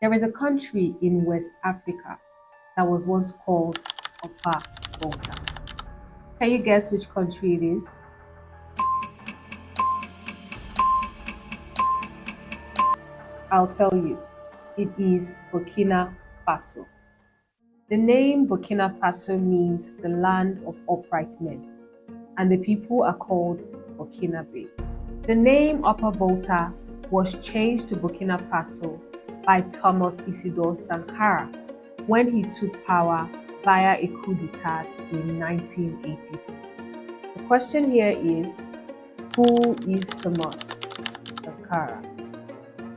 There is a country in West Africa that was once called Upper Volta. Can you guess which country it is? I'll tell you. It is Burkina Faso. The name Burkina Faso means the land of upright men, and the people are called Burkinabe. The name Upper Volta was changed to Burkina Faso by Thomas Isidore Sankara when he took power via a coup d'etat in 1983. The question here is, who is Thomas Sankara?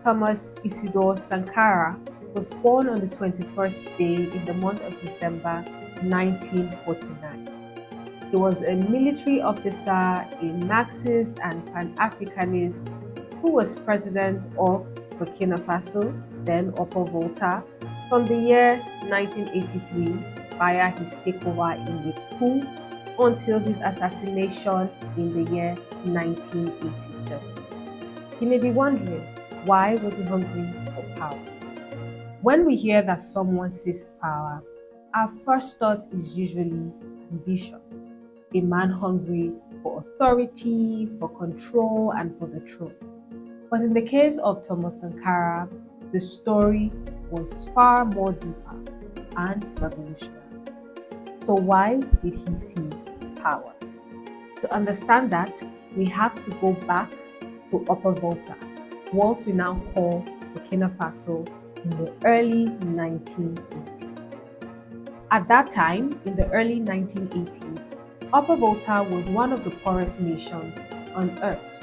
Thomas Isidore Sankara was born on the 21st day in the month of December 1949. He was a military officer, a Marxist and Pan-Africanist who was president of Burkina Faso, then Upper Volta, from the year 1983 via his takeover in the coup until his assassination in the year 1987. You may be wondering, why was he hungry for power? When we hear that someone seized power, our first thought is usually ambition. A man hungry for authority, for control, and for the throne. But in the case of Thomas Sankara, the story was far more deeper and revolutionary. So why did he seize power? To understand that, we have to go back to Upper Volta, what we now call Burkina Faso, in the early 1980s. At that time, in the early 1980s, Upper Volta was one of the poorest nations on earth.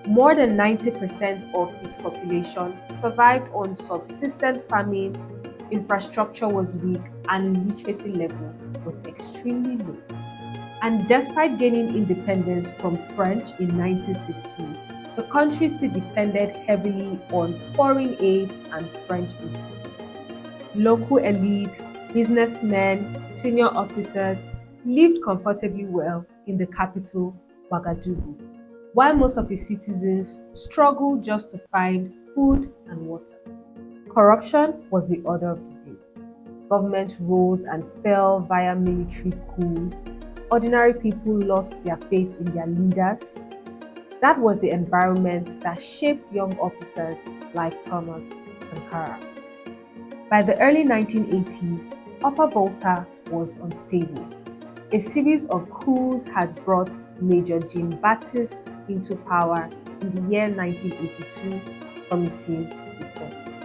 More than 90% of its population survived on subsistent farming, infrastructure was weak, and literacy level was extremely low. And despite gaining independence from French in 1960, the country still depended heavily on foreign aid and French influence. Local elites, businessmen, senior officers lived comfortably well in the capital, Ouagadougou, while most of its citizens struggled just to find food and water. Corruption was the order of the day. Governments rose and fell via military coups. Ordinary people lost their faith in their leaders. That was the environment that shaped young officers like Thomas Sankara. By the early 1980s, Upper Volta was unstable. A series of coups had brought Major Jean-Baptiste into power in the year 1982, promising reforms.